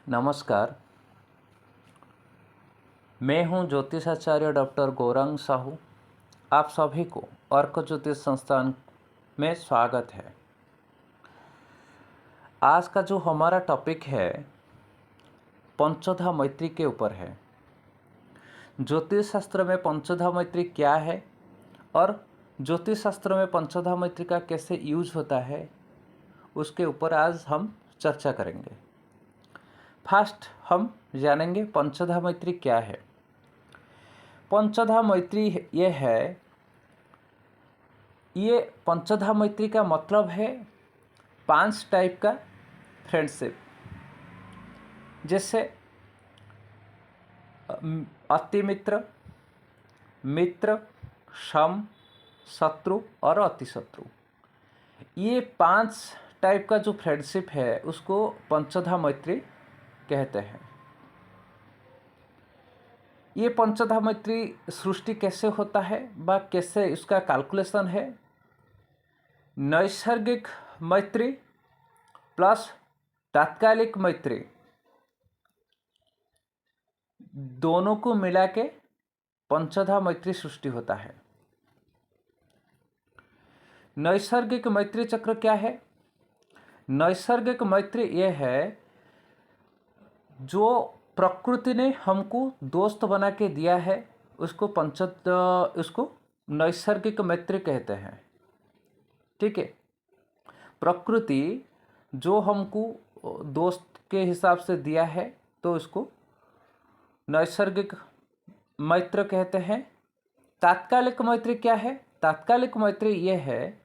नमस्कार। मैं हूं ज्योतिषाचार्य डॉक्टर गौरांग साहू। आप सभी को अर्क ज्योतिष संस्थान में स्वागत है। आज का जो हमारा टॉपिक है पंचोधा मैत्री के ऊपर है। ज्योतिष शास्त्र में पंचोधा मैत्री क्या है और ज्योतिष शास्त्र में पंचोधा मैत्री का कैसे यूज होता है, उसके ऊपर आज हम चर्चा करेंगे। फर्स्ट हम जानेंगे पंचोधा मैत्री क्या है। पंचोधा मैत्री ये पंचोधा मैत्री का मतलब है 5 टाइप का फ्रेंडशिप, जैसे अति मित्र, मित्र, सम, शत्रु और अति शत्रु। ये 5 टाइप का जो फ्रेंडशिप है उसको पंचोधा मैत्री कहते हैं। ये पंचोधा मैत्री सृष्टि कैसे होता है व कैसे इसका कैलकुलेशन है। नैसर्गिक मैत्री प्लस तात्कालिक मैत्री दोनों को मिला के पंचोधा मैत्री सृष्टि होता है। नैसर्गिक मैत्री चक्र क्या है? नैसर्गिक मैत्री ये है जो प्रकृति ने हमको दोस्त बना के दिया है, उसको नैसर्गिक मैत्री कहते हैं। ठीक है, प्रकृति जो हमको दोस्त के हिसाब से दिया है तो उसको नैसर्गिक मैत्री कहते हैं। तात्कालिक मैत्री क्या है? तात्कालिक मैत्री ये है,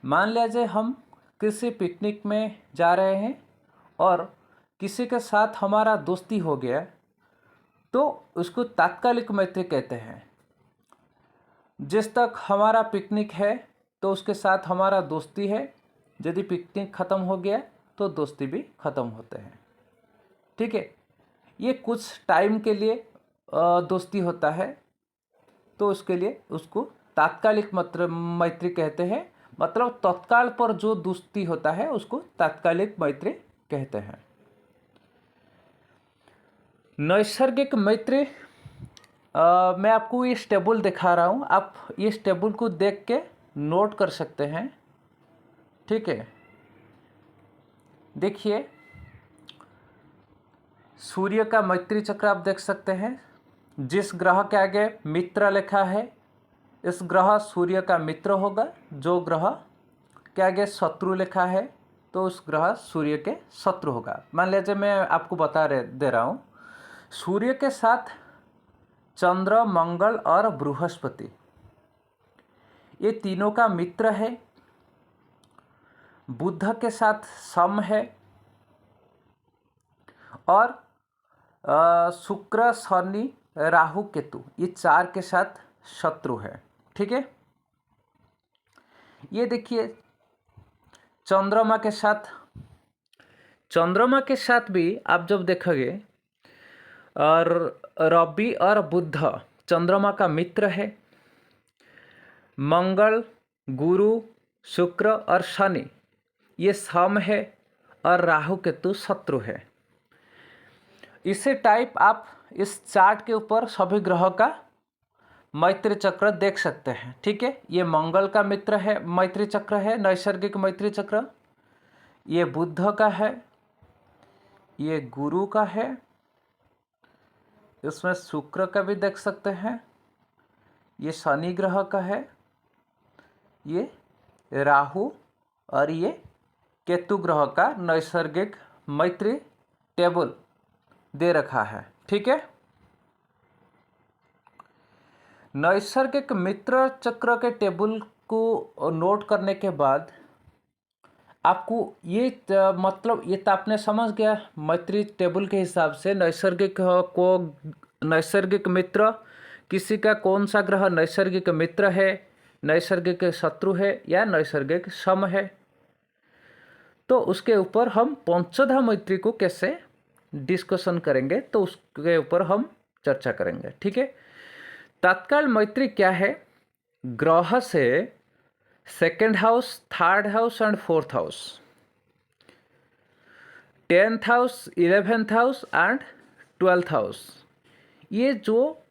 मान लीजिए हम किसी पिकनिक में जा रहे हैं और किसी के साथ हमारा दोस्ती हो गया तो उसको तात्कालिक मैत्री कहते हैं। जिस तक हमारा पिकनिक है तो उसके साथ हमारा दोस्ती है, यदि पिकनिक ख़त्म हो गया तो दोस्ती भी ख़त्म होते हैं। ठीक है, ये कुछ टाइम के लिए दोस्ती होता है तो उसके लिए उसको तात्कालिक मैत्री कहते हैं। मतलब तत्काल पर जो दोस्ती होता है उसको तात्कालिक मैत्री कहते हैं। नैसर्गिक मैत्री मैं आपको इस टेबल दिखा रहा हूँ, आप इस टेबल को देख के नोट कर सकते हैं। ठीक है, देखिए सूर्य का मैत्री चक्र आप देख सकते हैं। जिस ग्रह के आगे मित्र लिखा है इस ग्रह सूर्य का मित्र होगा। जो ग्रह के आगे शत्रु लिखा है तो उस ग्रह सूर्य के शत्रु होगा। मान लीजिए मैं आपको दे रहा हूँ, सूर्य के साथ चंद्र, मंगल और बृहस्पति ये तीनों का मित्र है। बुध के साथ सम है और शुक्र, शनि, राहु, केतु ये 4 के साथ शत्रु है। ठीक है, ये देखिए चंद्रमा के साथ भी आप जब देखोगे और रवि और बुध चंद्रमा का मित्र है। मंगल, गुरु, शुक्र और शनि ये सम है और राहु केतु शत्रु है। इसे टाइप आप इस चार्ट के ऊपर सभी ग्रहों का मैत्री चक्र देख सकते हैं। ठीक है, ये मंगल का मित्र है, मैत्री चक्र है, नैसर्गिक मैत्री चक्र। ये बुध का है, ये गुरु का है, इसमें शुक्र का भी देख सकते हैं, ये शनि ग्रह का है, ये राहु और ये केतु ग्रह का नैसर्गिक मैत्री टेबल दे रखा है। ठीक है, नैसर्गिक मित्र चक्र के टेबल को नोट करने के बाद आपको ये मतलब ये तो आपने समझ गया मैत्री टेबल के हिसाब से नैसर्गिक मित्र किसी का कौन सा ग्रह नैसर्गिक मित्र है, नैसर्गिक शत्रु है या नैसर्गिक सम है। तो उसके ऊपर हम पंचोधा मैत्री को कैसे डिस्कशन करेंगे तो उसके ऊपर हम चर्चा करेंगे। ठीक है, तत्काल मैत्री क्या है? ग्रह से second house, third house and fourth house 10th house, 11th house and 12th house, ये जो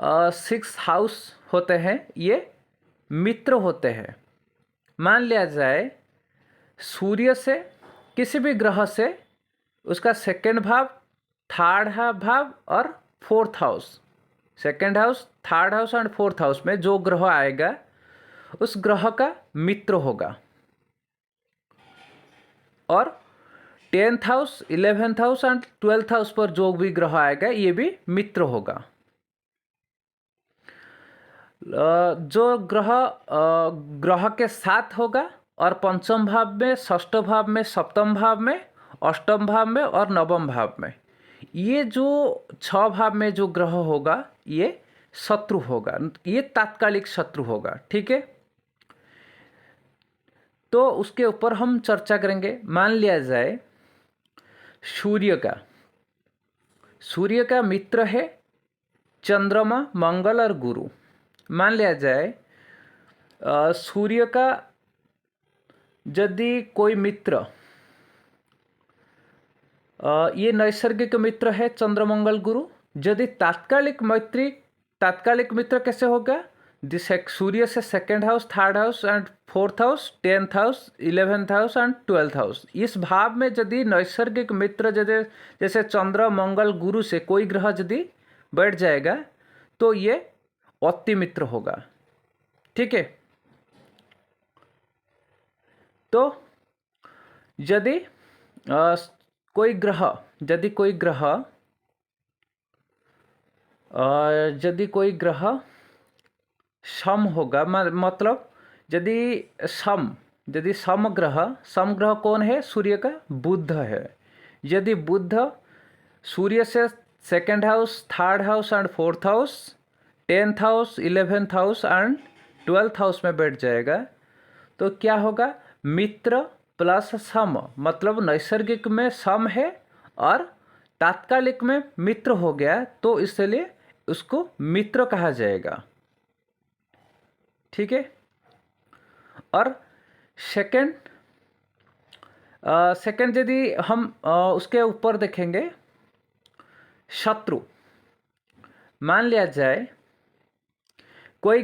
6 हाउस होते हैं ये मित्र होते हैं। मान लिया जाए सूर्य से, किसी भी ग्रह से उसका सेकेंड भाव, थर्ड भाव और fourth house, second house, third house and fourth house में जो ग्रह आएगा उस ग्रह का मित्र होगा। और 10th house, 11th house and 12th house पर जो भी ग्रह आएगा ये भी मित्र होगा। जो ग्रह के साथ होगा और पंचम भाव में, षष्ठ भाव में, सप्तम भाव में, अष्टम भाव में और नवम भाव में, ये जो 6 भाव में जो ग्रह होगा ये शत्रु होगा, ये तात्कालिक शत्रु होगा। ठीक है, तो उसके ऊपर हम चर्चा करेंगे। मान लिया जाए सूर्य का मित्र है चंद्रमा, मंगल और गुरु। मान लिया जाए सूर्य का यदि कोई मित्र, ये नैसर्गिक मित्र है चंद्र मंगल गुरु। यदि तात्कालिक मित्र कैसे होगा? सूर्य से second house, third house and fourth house, 10th house, 11th house and 12th house, इस भाव में यदि नैसर्गिक मित्र जैसे चंद्र मंगल गुरु से कोई ग्रह यदि बैठ जाएगा तो ये अति मित्र होगा। ठीक है, तो यदि कोई ग्रह सम होगा, मतलब यदि सम ग्रह कौन है? सूर्य का बुध है। यदि बुध सूर्य से second house, third house and fourth house, 10th house, 11th house and 12th house में बैठ जाएगा तो क्या होगा? मित्र प्लस सम, मतलब नैसर्गिक में सम है और तात्कालिक में मित्र हो गया, तो इसलिए उसको मित्र कहा जाएगा। ठीक है, और सेकंड यदि हम उसके ऊपर देखेंगे शत्रु। मान लिया जाए कोई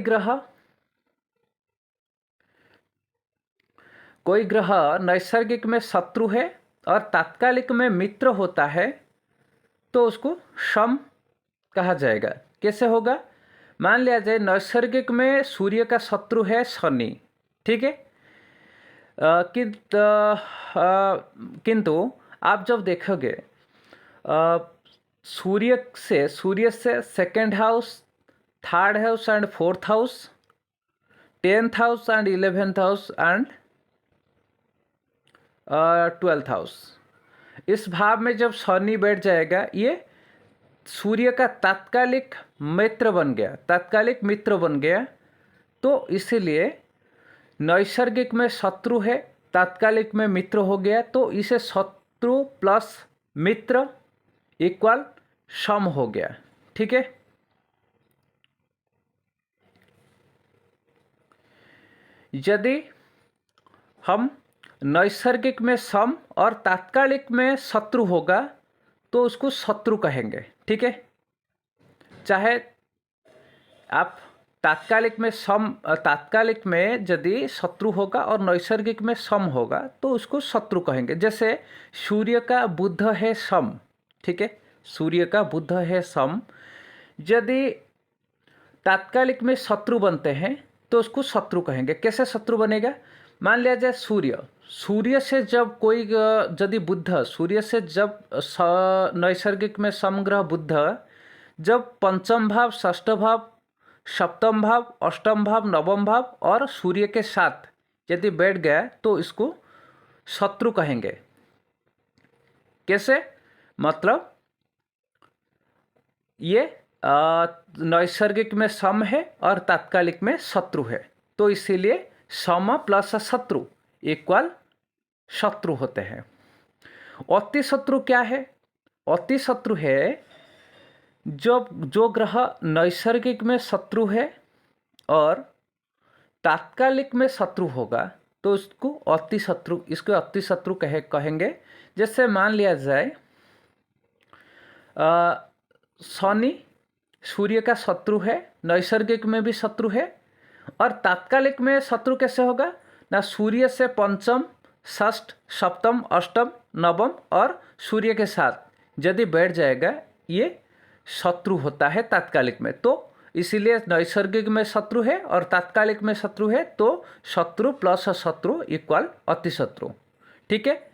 ग्रह नैसर्गिक में शत्रु है और तात्कालिक में मित्र होता है तो उसको सम कहा जाएगा। कैसे होगा? मान लिया जाए नैसर्गिक में सूर्य का शत्रु है शनि। ठीक है, किंतु आप जब देखोगे सूर्य से second house, third house and fourth house, 10th house and 11th house and 12th house, इस भाव में जब शनि बैठ जाएगा ये सूर्य का तात्कालिक मित्र बन गया। तो इसीलिए नैसर्गिक में शत्रु है, तात्कालिक में मित्र हो गया, तो इसे शत्रु प्लस मित्र इक्वल सम हो गया। ठीक है, यदि हम नैसर्गिक में सम और तात्कालिक में शत्रु होगा तो उसको शत्रु कहेंगे। ठीक है, चाहे आप तात्कालिक में यदि शत्रु होगा और नैसर्गिक में सम होगा तो उसको शत्रु कहेंगे। जैसे सूर्य का बुध है सम। ठीक है, सूर्य का बुध है सम, यदि तात्कालिक में शत्रु बनते हैं तो उसको शत्रु कहेंगे। कैसे शत्रु बनेगा? मान लिया जाए सूर्य से जब कोई यदि बुध, सूर्य से जब नैसर्गिक में समग्रह बुध जब पंचम भाव, षष्ठ भाव, सप्तम भाव, अष्टम भाव, नवम भाव और सूर्य के साथ यदि बैठ गया तो इसको शत्रु कहेंगे। कैसे? मतलब ये नैसर्गिक में सम है और तात्कालिक में शत्रु है, तो इसीलिए सम प्लस शत्रु इक्वल शत्रु होते हैं। अति शत्रु क्या है? अति शत्रु है जो ग्रह नैसर्गिक में शत्रु है और तात्कालिक में शत्रु होगा तो इसको अति शत्रु कहेंगे। जैसे मान लिया जाए शनि सूर्य का शत्रु है, नैसर्गिक में भी शत्रु है, और तात्कालिक में शत्रु कैसे होगा ना, सूर्य से पंचम, षष्ठ, सप्तम, अष्टम, नवम और सूर्य के साथ यदि बैठ जाएगा ये शत्रु होता है तात्कालिक में। तो इसीलिए नैसर्गिक में शत्रु है और तात्कालिक में शत्रु है, तो शत्रु प्लस शत्रु इक्वल अतिशत्रु। ठीक है,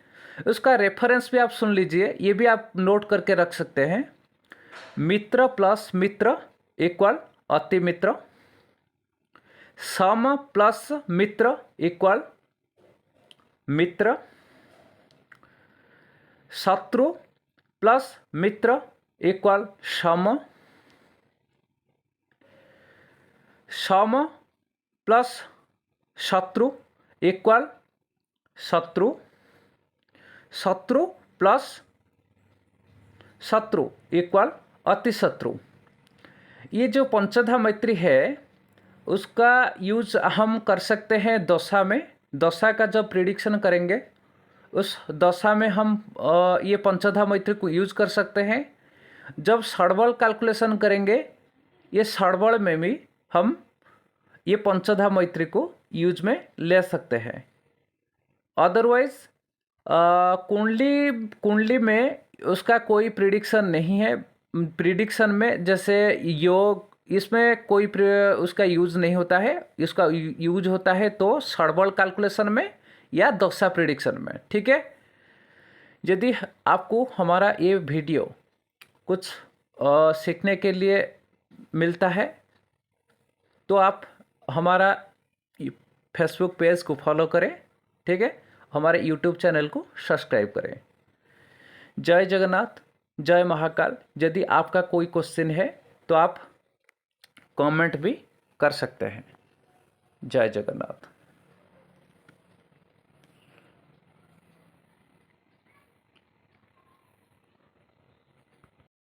उसका रेफरेंस भी आप सुन लीजिए, ये भी आप नोट करके रख सकते हैं। मित्र प्लस मित्र इक्वल अति मित्र, सम प्लस मित्र इक्वल मित्र, शत्रु प्लस मित्र इक्वल सम, सम प्लस शत्रु इक्वल शत्रु, शत्रु प्लस शत्रु इक्वल अतिशत्रु। ये जो पंचधा मैत्री है उसका यूज हम कर सकते हैं दशा में। दशा का जब प्रिडिक्शन करेंगे उस दशा में हम ये पंचधा मैत्री को यूज कर सकते हैं। जब षडबल कैलकुलेशन करेंगे ये षडबल में भी हम ये पंचधा मैत्री को यूज में ले सकते हैं। अदरवाइज कुंडली में उसका कोई प्रिडिक्शन नहीं है। प्रिडिक्शन में जैसे योग, इसमें कोई उसका यूज नहीं होता है, इसका यूज होता है तो षडबल कैलकुलेशन में या दशा प्रिडिक्शन में। ठीक है, यदि आपको हमारा ये वीडियो कुछ सीखने के लिए मिलता है तो आप हमारा फेसबुक पेज को फॉलो करें। ठीक है, हमारे यूट्यूब चैनल को सब्सक्राइब करें। जय जगन्नाथ, जय महाकाल। यदि आपका कोई क्वेश्चन है तो आप कमेंट भी कर सकते हैं। जय जगन्नाथ।